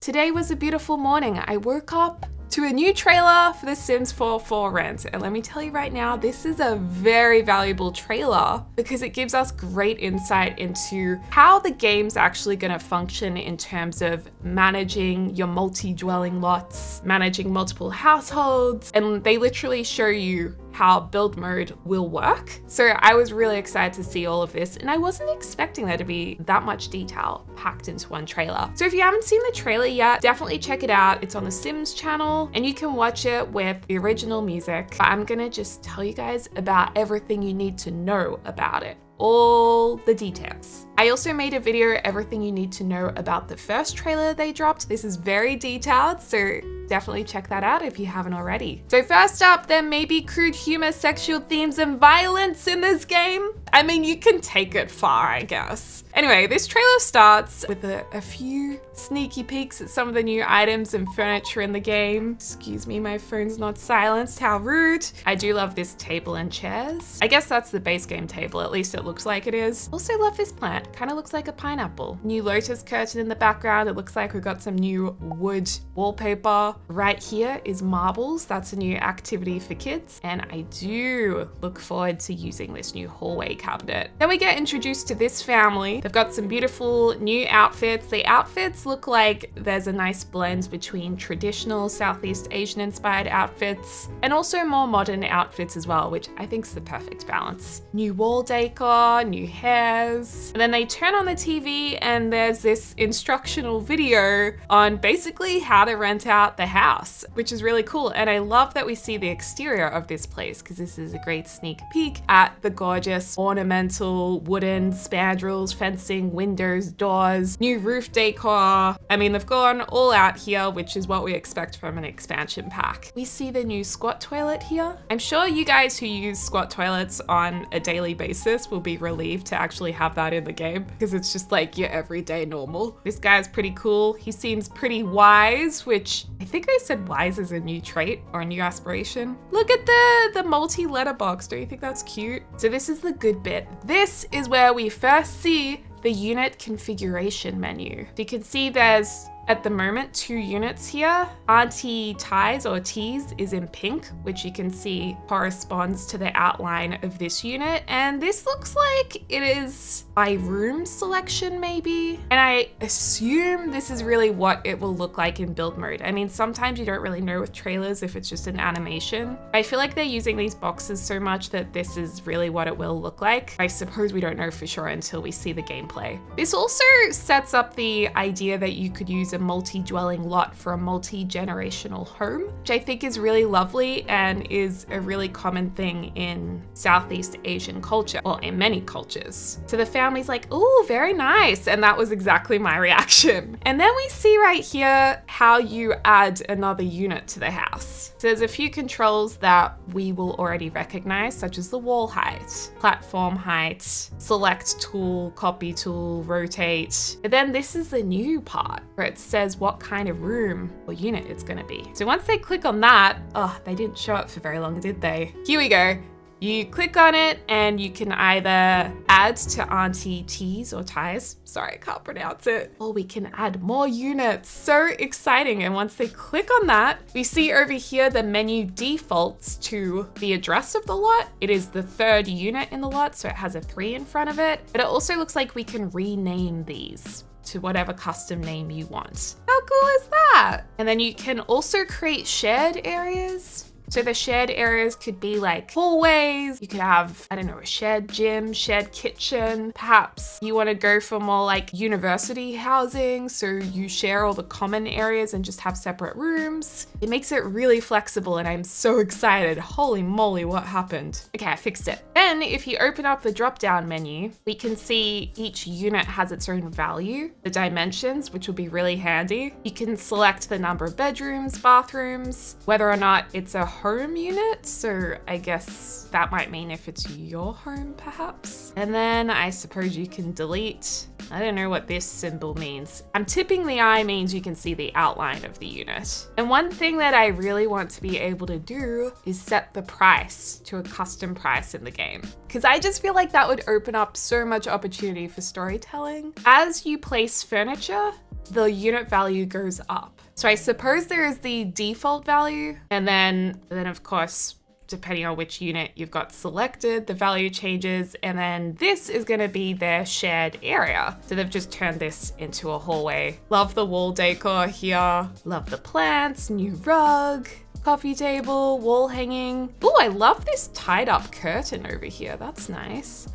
Today was a beautiful morning. I woke up to a new trailer for The Sims 4 for rent. And let me tell you right now, this is a very valuable trailer because it gives us great insight into how the game's actually going to function in terms of managing your multi-dwelling lots, managing multiple households, and they literally show you how build mode will work. So I was really excited to see all of this, and I wasn't expecting there to be that much detail packed into one trailer. So if you haven't seen the trailer yet, definitely check it out. It's on the Sims channel and you can watch it with the original music. But I'm gonna just tell you guys about everything you need to know about it. All the details. I also made a video, everything you need to know about the first trailer they dropped. This is very detailed, so definitely check that out if you haven't already. So first up, there may be crude humor, sexual themes, and violence in this game. I mean, you can take it far, I guess. Anyway, this trailer starts with a few sneaky peeks at some of the new items and furniture in the game. Excuse me, my phone's not silenced, how rude. I do love this table and chairs. I guess that's the base game table, at least it looks like it is. Also love this plant, kind of looks like a pineapple. New lotus curtain in the background. It looks like we've got some new wood wallpaper. Right here is marbles. That's a new activity for kids. And I do look forward to using this new hallway cabinet. Then we get introduced to this family. They've got some beautiful new outfits. The outfits look like there's a nice blend between traditional Southeast Asian inspired outfits and also more modern outfits as well, which I think is the perfect balance. New wall decor, new hairs. And then they turn on the TV and there's this instructional video on basically how to rent out the house, which is really cool. And I love that we see the exterior of this place because this is a great sneak peek at the gorgeous ornamental wooden spandrels, fencing, windows, doors, new roof decor. I mean, they've gone all out here, which is what we expect from an expansion pack. We see the new squat toilet here. I'm sure you guys who use squat toilets on a daily basis will be relieved to actually have that in the game because it's just like your everyday normal. This guy's pretty cool. He seems pretty wise, which I think I said wise is a new trait or a new aspiration. Look at the multi-letter box. Don't you think that's cute? So this is the good bit. This is where we first see the unit configuration menu. You can see there's at the moment 2 units here. Auntie Ties or T's is in pink, which you can see corresponds to the outline of this unit. And this looks like it is by room selection maybe. And I assume this is really what it will look like in build mode. I mean, sometimes you don't really know with trailers if it's just an animation. I feel like they're using these boxes so much that this is really what it will look like. I suppose we don't know for sure until we see the gameplay. This also sets up the idea that you could use a multi-dwelling lot for a multi-generational home, which I think is really lovely and is a really common thing in Southeast Asian culture, or in many cultures. So the family's like, oh, very nice. And that was exactly my reaction. And then we see right here how you add another unit to the house. So there's a few controls that we will already recognize, such as the wall height, platform height, select tool, copy tool, rotate. But then this is the new part where it says what kind of room or unit it's gonna be. So once they click on that, oh, they didn't show up for very long, did they? Here we go. You click on it and you can either add to Auntie T's or Ties. Sorry, I can't pronounce it. Or we can add more units. So exciting. And once they click on that, we see over here the menu defaults to the address of the lot. It is the 3rd unit in the lot, so it has a 3 in front of it. But it also looks like we can rename these to whatever custom name you want. How cool is that? And then you can also create shared areas. So the shared areas could be like hallways. You could have, I don't know, a shared gym, shared kitchen. Perhaps you want to go for more like university housing. So you share all the common areas and just have separate rooms. It makes it really flexible and I'm so excited. Holy moly, what happened? Okay, I fixed it. Then if you open up the drop-down menu, we can see each unit has its own value, the dimensions, which will be really handy. You can select the number of bedrooms, bathrooms, whether or not it's a home unit, so I guess that might mean if it's your home perhaps. And then I suppose you can delete. I don't know what this symbol means. I'm tipping the eye means you can see the outline of the unit. And one thing that I really want to be able to do is set the price to a custom price in the game, because I just feel like that would open up so much opportunity for storytelling. As you place furniture, the unit value goes up. So I suppose there is the default value, and then of course, depending on which unit you've got selected, the value changes, and then this is gonna be their shared area. So they've just turned this into a hallway. Love the wall decor here. Love the plants, new rug, coffee table, wall hanging. Oh, I love this tied up curtain over here. That's nice.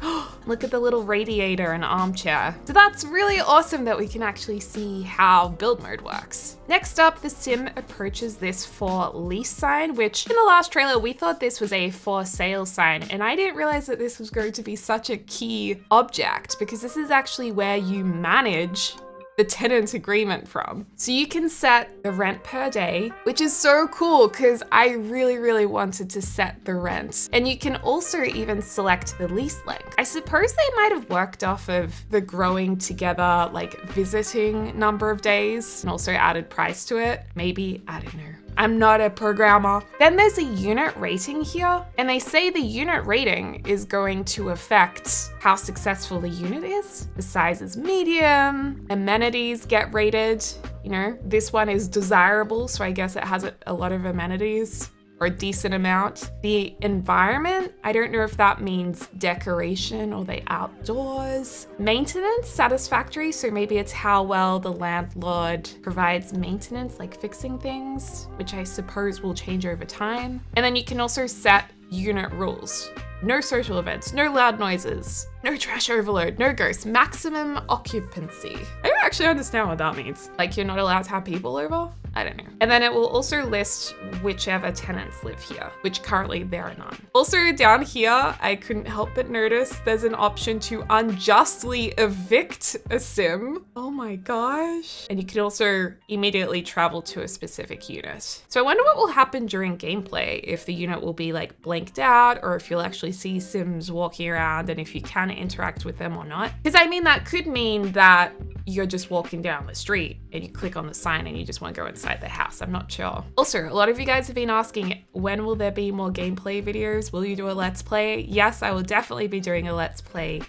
Look at the little radiator and armchair. So that's really awesome that we can actually see how build mode works. Next up, the sim approaches this for lease sign, which in the last trailer, we thought this was a for sale sign. And I didn't realize that this was going to be such a key object, because this is actually where you manage the tenant agreement from. So you can set the rent per day, which is so cool because I really wanted to set the rent. And you can also even select the lease length. I suppose they might have worked off of the growing together, like visiting number of days and also added price to it. Maybe, I don't know. I'm not a programmer. Then there's a unit rating here, and they say the unit rating is going to affect how successful the unit is. The size is medium, amenities get rated. You know, this one is desirable, so I guess it has a lot of amenities, or a decent amount. The environment, I don't know if that means decoration or the outdoors. Maintenance, satisfactory, so maybe it's how well the landlord provides maintenance, like fixing things, which I suppose will change over time. And then you can also set unit rules. No social events, no loud noises, no trash overload, no ghosts, maximum occupancy. I don't actually understand what that means. Like you're not allowed to have people over? I don't know. And then it will also list whichever tenants live here, which currently there are none. Also down here, I couldn't help but notice there's an option to unjustly evict a sim. Oh my gosh. And you can also immediately travel to a specific unit. So I wonder what will happen during gameplay, if the unit will be like blanked out, or if you'll actually see sims walking around and if you can interact with them or not. Because I mean, that could mean that you're just walking down the street and you click on the sign and you just want to go inside the house. I'm not sure. Also, a lot of you guys have been asking, when will there be more gameplay videos? Will you do a let's play? Yes, I will definitely be doing a let's play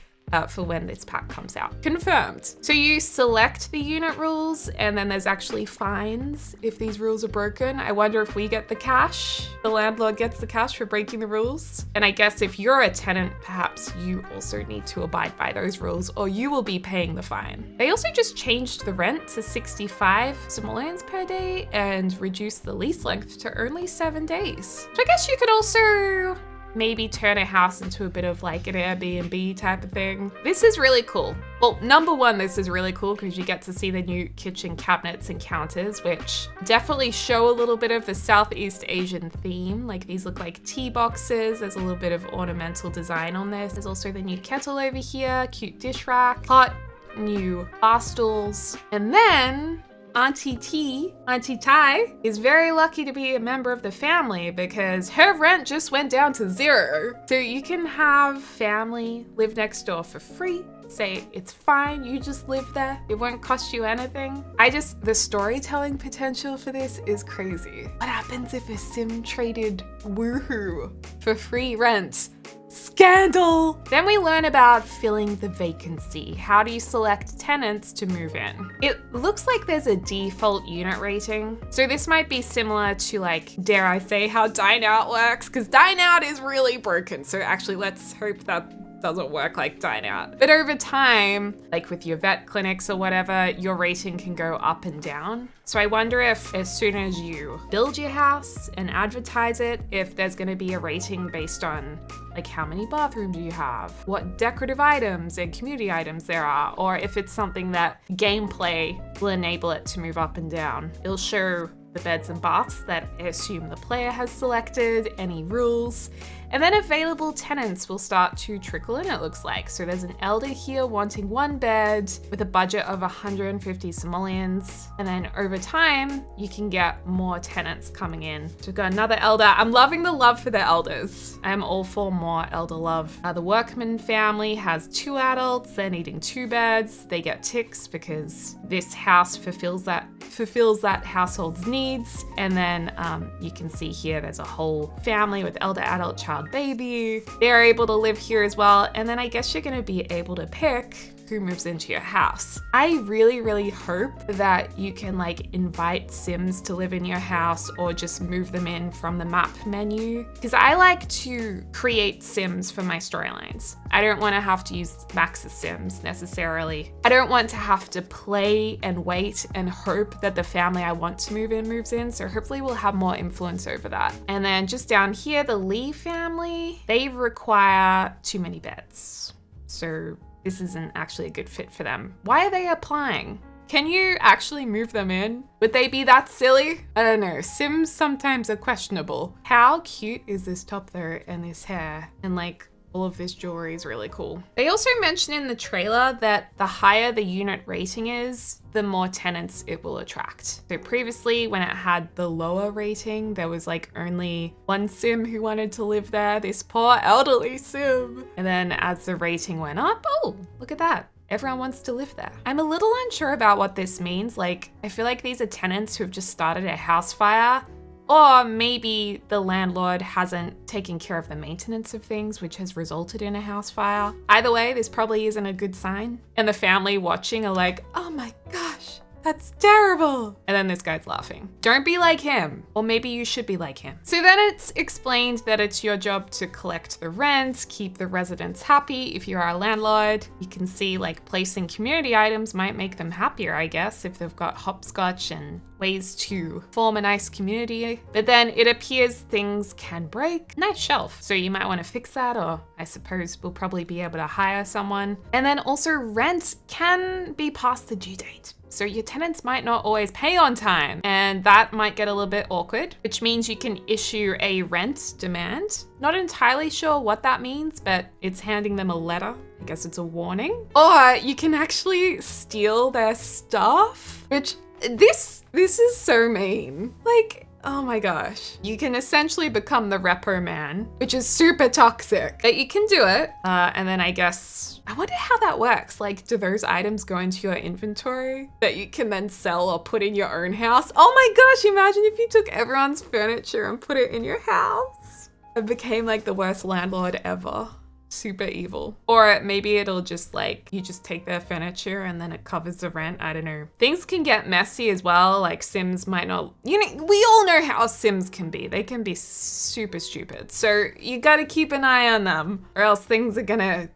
for when this pack comes out. Confirmed. So you select the unit rules, and then there's actually fines if these rules are broken. I wonder if we get the cash, the landlord gets the cash for breaking the rules. And I guess if you're a tenant, perhaps you also need to abide by those rules, or you will be paying the fine. They also just changed the rent to 65 simoleons per day and reduced the lease length to only 7 days. So I guess you could also maybe turn a house into a bit of like an Airbnb type of thing. This is really cool. Well, number one, this is really cool because you get to see the new kitchen cabinets and counters, which definitely show a little bit of the Southeast Asian theme. Like these look like tea boxes. There's a little bit of ornamental design on this. There's also the new kettle over here, cute dish rack, hot new bar stools. And then Auntie Tai, is very lucky to be a member of the family because her rent just went down to 0. So you can have family live next door for free. Say it's fine, you just live there. It won't cost you anything. The storytelling potential for this is crazy. What happens if a sim traded woohoo for free rent? Scandal! Then we learn about filling the vacancy. How do you select tenants to move in? It looks like there's a default unit rating. So this might be similar to, like, dare I say, how Dine Out works, because Dine Out is really broken. So actually, let's hope that doesn't work like Dine Out. But over time, like with your vet clinics or whatever, your rating can go up and down. So I wonder if as soon as you build your house and advertise it, if there's gonna be a rating based on like how many bathrooms you have, what decorative items and community items there are, or if it's something that gameplay will enable it to move up and down. It'll show the beds and baths that I assume the player has selected, any rules, and then available tenants will start to trickle in, it looks like. So there's an elder here wanting 1 bed with a budget of 150 simoleons. And then over time, you can get more tenants coming in. So we've got another elder. I'm loving the love for the elders. I'm all for more elder love. The workman family has 2 adults. They're needing 2 beds. They get ticks because this house fulfills that household's needs. And then you can see here there's a whole family with elder, adult, child, baby. They're able to live here as well. And then I guess you're going to be able to pick who moves into your house. I really, really hope that you can like invite Sims to live in your house or just move them in from the map menu, because I like to create Sims for my storylines. I don't want to have to use Max's Sims necessarily. I don't want to have to play and wait and hope that the family I want to move in moves in. So hopefully we'll have more influence over that. And then just down here, the Lee family, they require too many beds. So this isn't actually a good fit for them. Why are they applying? Can you actually move them in? Would they be that silly? I don't know. Sims sometimes are questionable. How cute is this top though, and this hair, and like all of this jewelry is really cool. They also mention in the trailer that the higher the unit rating is, the more tenants it will attract. So previously when it had the lower rating, there was like only one Sim who wanted to live there, this poor elderly Sim. And then as the rating went up, oh, look at that. Everyone wants to live there. I'm a little unsure about what this means. Like, I feel like these are tenants who have just started a house fire, or maybe the landlord hasn't taken care of the maintenance of things, which has resulted in a house fire. Either way, this probably isn't a good sign. And the family watching are like, oh my gosh, that's terrible. And then this guy's laughing. Don't be like him. Or maybe you should be like him. So then it's explained that it's your job to collect the rent, keep the residents happy. If you are a landlord, you can see like placing community items might make them happier, I guess, if they've got hopscotch and ways to form a nice community. But then it appears things can break. Nice shelf. So you might want to fix that, or I suppose we'll probably be able to hire someone. And then also rent can be past the due date. So your tenants might not always pay on time, and that might get a little bit awkward, which means you can issue a rent demand. Not entirely sure what that means, but it's handing them a letter. I guess it's a warning. Or you can actually steal their stuff, which this is so mean. Like, oh my gosh. You can essentially become the repo man, which is super toxic, but you can do it. And then I guess, I wonder how that works. Like, do those items go into your inventory that you can then sell or put in your own house? Oh my gosh, imagine if you took everyone's furniture and put it in your house. It became like the worst landlord ever. Super evil. Or maybe it'll just like, you just take their furniture and then it covers the rent. I don't know. Things can get messy as well. Like Sims might not, you know, we all know how Sims can be. They can be super stupid. So you gotta keep an eye on them, or else things are gonna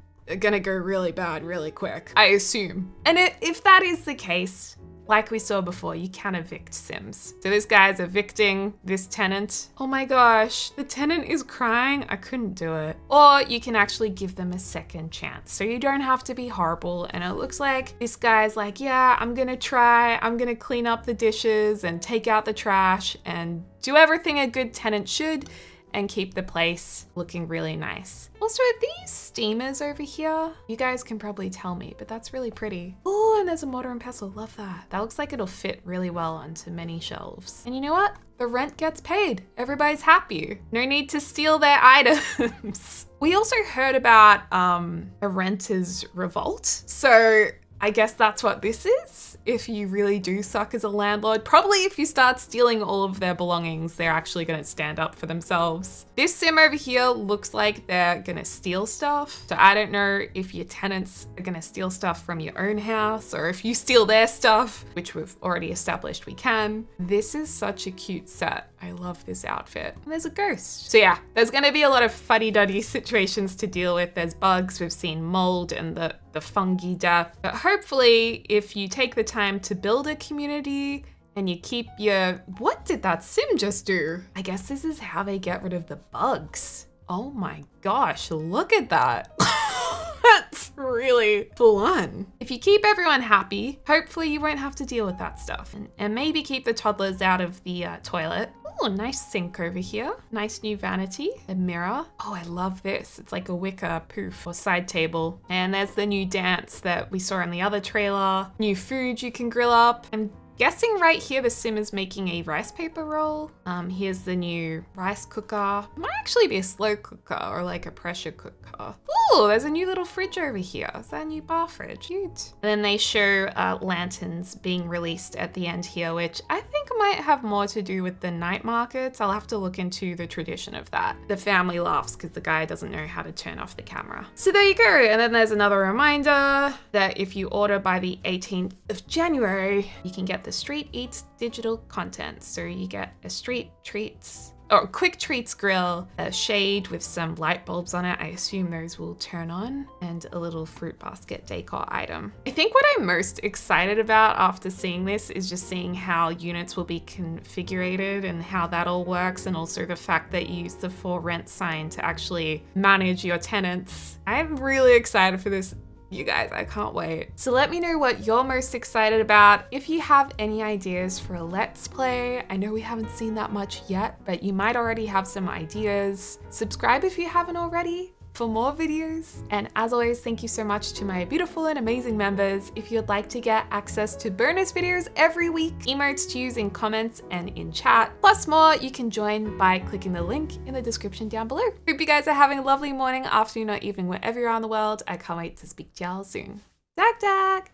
go really bad really quick, I assume. And if that is the case, like we saw before, you can evict Sims. So this guy's evicting this tenant. Oh my gosh, the tenant is crying. I couldn't do it. Or you can actually give them a second chance. So you don't have to be horrible. And it looks like this guy's like, yeah, I'm gonna try. I'm gonna clean up the dishes and take out the trash and do everything a good tenant should, and keep the place looking really nice. Also, are these steamers over here? You guys can probably tell me, but that's really pretty. Oh, and there's a mortar and pestle, love that. That looks like it'll fit really well onto many shelves. And you know what? The rent gets paid. Everybody's happy. No need to steal their items. We also heard about a renter's revolt. So I guess that's what this is. If you really do suck as a landlord, probably if you start stealing all of their belongings, they're actually gonna stand up for themselves. This sim over here looks like they're gonna steal stuff. So I don't know if your tenants are gonna steal stuff from your own house, or if you steal their stuff, which we've already established we can. This is such a cute set. I love this outfit. And there's a ghost. So yeah, there's gonna be a lot of fuddy-duddy situations to deal with. There's bugs, we've seen mold and the fungi death. But hopefully, if you take the time to build a community and you keep your... What did that sim just do? I guess this is how they get rid of the bugs. Oh my gosh, look at that. That's really full on. If you keep everyone happy, hopefully you won't have to deal with that stuff. And maybe keep the toddlers out of the toilet. Oh, nice sink over here. Nice new vanity, a mirror. Oh, I love this. It's like a wicker poof or side table. And there's the new dance that we saw in the other trailer. New food you can grill up. I'm guessing right here the sim is making a rice paper roll. Here's the new rice cooker. It might actually be a slow cooker or like a pressure cooker. Oh, there's a new little fridge over here. Is that a new bar fridge? Cute. And then they show lanterns being released at the end here, which I think might have more to do with the night markets. I'll have to look into the tradition of that. The family laughs because the guy doesn't know how to turn off the camera. So there you go. And then there's another reminder that if you order by the 18th of January, you can get the Street Eats digital content. So you get a Street Treats or Quick Treats grill, a shade with some light bulbs on it. I assume those will turn on, and a little fruit basket decor item. I think what I'm most excited about after seeing this is just seeing how units will be configurated and how that all works, and also the fact that you use the for rent sign to actually manage your tenants. I'm really excited for this. You guys, I can't wait. So let me know what you're most excited about. If you have any ideas for a Let's Play, I know we haven't seen that much yet, but you might already have some ideas. Subscribe if you haven't already for more videos. And as always, thank you so much to my beautiful and amazing members. If you'd like to get access to bonus videos every week, emotes to use in comments and in chat, plus more, you can join by clicking the link in the description down below. Hope you guys are having a lovely morning, afternoon, or evening, wherever you are in the world. I can't wait to speak to y'all soon. Dag dag!